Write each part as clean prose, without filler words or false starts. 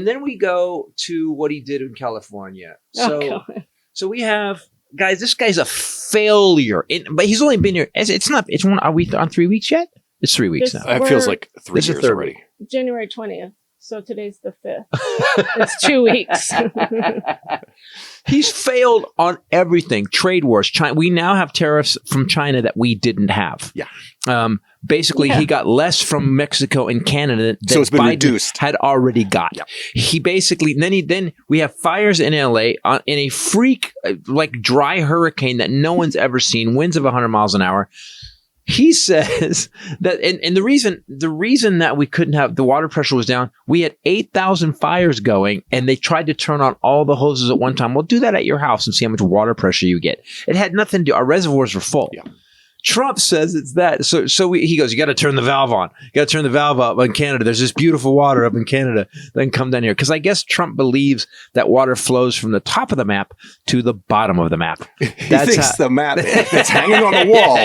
And then we go to what he did in California. So we have, guys, this guy's a failure. But he's only been here. Are we on 3 weeks yet? It's 3 weeks now. It feels like 3 years already. January 20th. So today's the 5th. It's 2 weeks. He's failed on everything. Trade wars. China. We now have tariffs from China that we didn't have. Yeah. Basically, he got less from Mexico and Canada than it's been Biden reduced. had already got. Yeah. He basically then we have fires in LA in a freak like dry hurricane that no one's ever seen. Winds of 100 miles an hour. He says that, and the reason that we couldn't have, the water pressure was down, we had 8,000 fires going, and they tried to turn on all the hoses at one time. Well, do that at your house and see how much water pressure you get. It had nothing to do, our reservoirs were full. Yeah. Trump says it's that. He goes, you got to turn the valve on. You got to turn the valve up in Canada. There's this beautiful water up in Canada. Then come down here. Because I guess Trump believes that water flows from the top of the map to the bottom of the map. He thinks the map that's hanging on the wall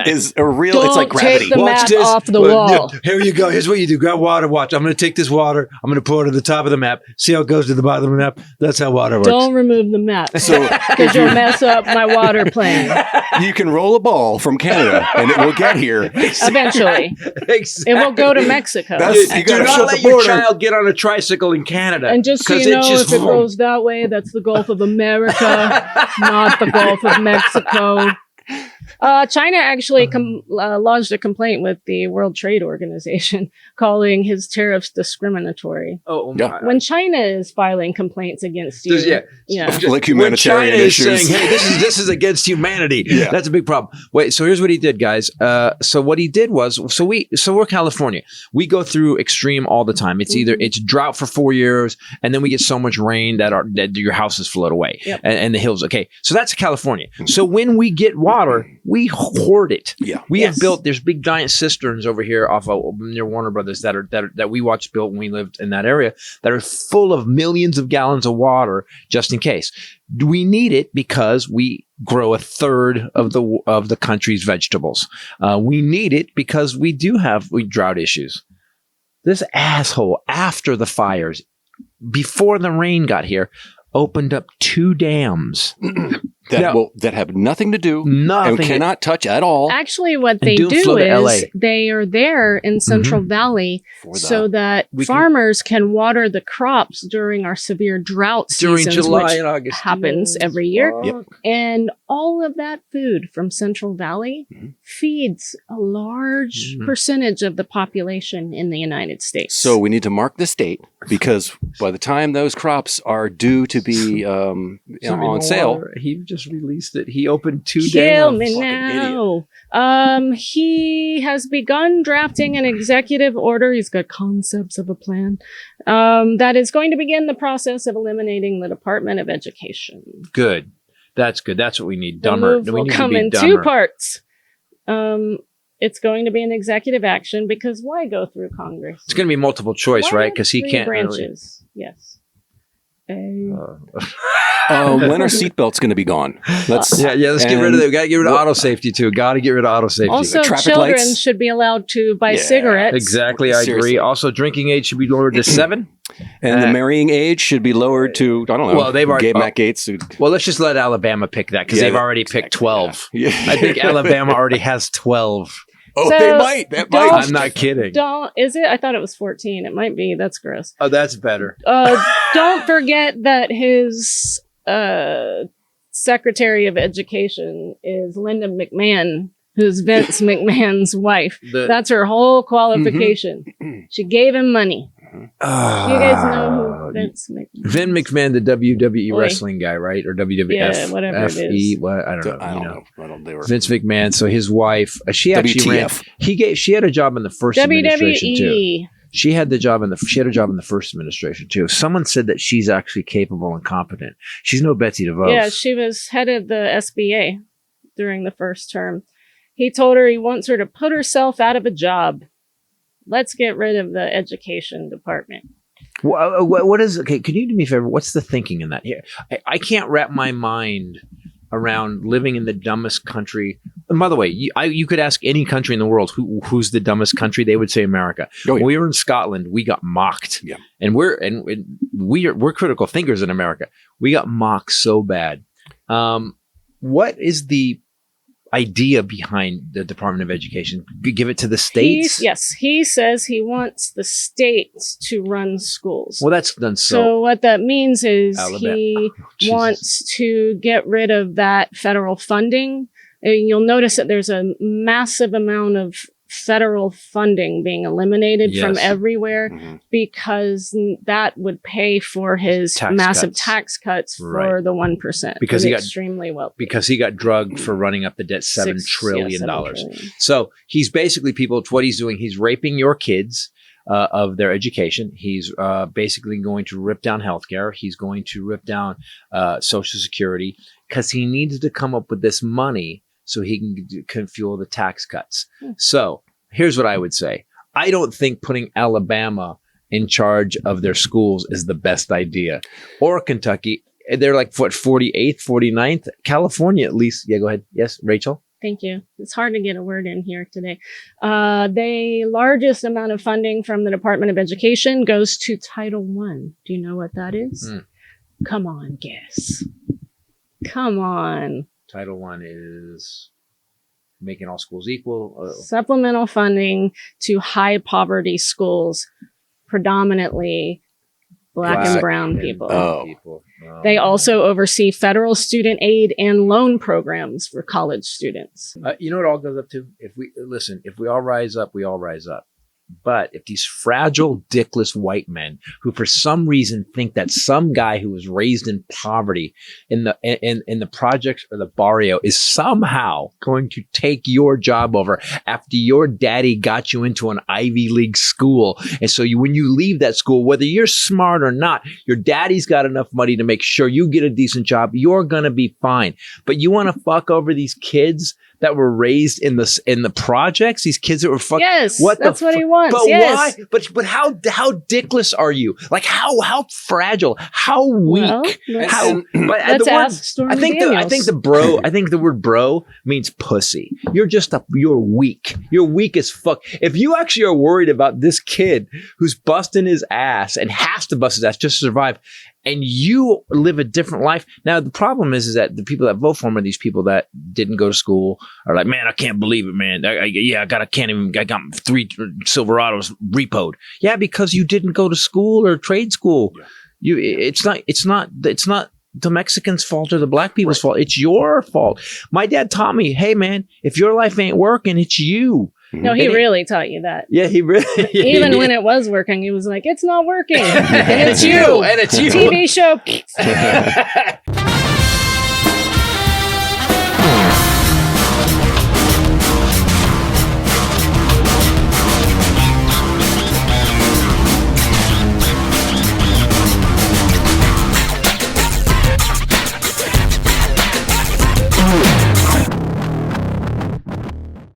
is a real, it's like gravity. Take the map off the wall. Here you go. Here's what you do. Grab water. Watch. I'm going to take this water. I'm going to pour it to the top of the map. See how it goes to the bottom of the map? That's how water works. Don't remove the map. Because you'll mess up my water plane. You can roll a ball from Canada and it will get here. Eventually. Exactly. It will go to Mexico. You do not let your child get on a tricycle in Canada. And just so you know, if it goes that way, that's the Gulf of America, not the Gulf of Mexico. China actually lodged a complaint with the World Trade Organization, calling his tariffs discriminatory. Oh, yeah. When China is filing complaints against you, like humanitarian issues. Is saying, hey, this is against humanity. Yeah. That's a big problem. Wait, so here's what he did, guys. So what he did was, we're California. We go through extreme all the time. It's either it's drought for 4 years, and then we get so much rain that your houses float away, and the hills. Okay, so that's California. So when we get water, we hoard it. Yeah, we have built. There's big giant cisterns over here off of near Warner Brothers that we watched built when we lived in that area that are full of millions of gallons of water just in case. We need it because we grow a third of the country's vegetables. We need it because we do have drought issues. This asshole, after the fires, before the rain got here, opened up 2 dams. That have nothing to do and cannot touch at all. Actually, what they do is they are there in Central Valley so that farmers can water the crops during our severe drought seasons, during July which and August happens every year. Yep. And all of that food from Central Valley feeds a large percentage of the population in the United States. So we need to mark this date because by the time those crops are due to be on sale, he just released it. He opened 2 Kill dams. me now. He has begun drafting an executive order. He's got concepts of a plan that is going to begin the process of eliminating the Department of Education. Good. That's good. That's what we need. The move will come in 2 parts. It's going to be an executive action because why go through Congress? It's going to be multiple choice, right? Because he can't. Branches. Yes. When are seatbelts going to be gone? Let's get rid of it. We got to get rid of auto safety too. Got to get rid of auto safety. Also, children should be allowed to buy cigarettes. Exactly, I agree. Also, drinking age should be lowered to 7. And the marrying age should be lowered to, I don't know. Well, they've already Matt Gaetz. Well, let's just let Alabama pick that because they've already picked 12. Yeah. I think Alabama already has 12. Oh, so they might. That might. I'm not kidding. Is it? I thought it was 14. It might be. That's gross. Oh, that's better. Don't forget that his Secretary of Education is Linda McMahon, who's Vince McMahon's wife. That's her whole qualification. She gave him money. You guys know who Vince McMahon is? Vin McMahon, the WWE wrestling guy, right? Or WWF? Yeah, whatever it is. I don't know. They were Vince McMahon. So his wife, she actually ran. She had a job in the first administration too. She had a job in the first administration too. Someone said that she's actually capable and competent. She's no Betsy DeVos. Yeah, she was head of the SBA during the first term. He told her he wants her to put herself out of a job. Let's get rid of the education department. What is okay? Can you do me a favor? What's the thinking in that? Here, I can't wrap my mind around living in the dumbest country And by the way, you could ask any country in the world who's the dumbest country, they would say America. Oh, yeah. When we were in Scotland, we got mocked. Yeah. And we're critical thinkers in America. We got mocked so bad. What is the idea behind the Department of Education? Give it to the states? He says he wants the states to run schools. Well, that's done So what that means is Alabama. he Jesus. wants to get rid of that federal funding. And you'll notice that there's a massive amount of federal funding being eliminated from everywhere because that would pay for his massive tax cuts for the 1%. Because he got extremely wealthy. Because he got drugged for running up the debt $7 trillion. So he's basically what he's doing. He's raping your kids of their education. He's basically going to rip down healthcare. He's going to rip down Social Security because he needs to come up with this money so he can fuel the tax cuts. So here's what I would say. I don't think putting Alabama in charge of their schools is the best idea. Or Kentucky. They're like, 48th, 49th? California, at least. Yeah, go ahead. Yes, Rachel? Thank you. It's hard to get a word in here today. The largest amount of funding from the Department of Education goes to Title I. Do you know what that is? Come on, guess. Come on. Title I is making all schools equal. Supplemental funding to high poverty schools, predominantly Black and brown people. They also oversee federal student aid and loan programs for college students. You know what it all goes up to? If we all rise up, we all rise up. But if these fragile, dickless white men who for some reason think that some guy who was raised in poverty in the projects or the barrio is somehow going to take your job over after your daddy got you into an Ivy League school. And so when you leave that school, whether you're smart or not, your daddy's got enough money to make sure you get a decent job. You're going to be fine. But you want to fuck over these kids that were raised in the projects, these kids that were fucking. Yes, that's what he wants. But why? But how dickless are you? Like how fragile? How weak? Well, let's ask Stormy Daniels. I think the word bro means pussy. You're weak. You're weak as fuck. If you actually are worried about this kid who's busting his ass and has to bust his ass just to survive, and you live a different life. Now, the problem is that the people that vote for him are these people that didn't go to school, are like, man, I can't believe it, man. I got 3 Silverados repoed. Yeah, because you didn't go to school or trade school. Yeah. It's not the Mexicans' fault or the black people's fault. It's your fault. My dad taught me, hey, man, if your life ain't working, it's you. No, he really taught you that. Yeah, he really. Even when it was working, he was like, "It's not working, and it's you, and it's you." TV show.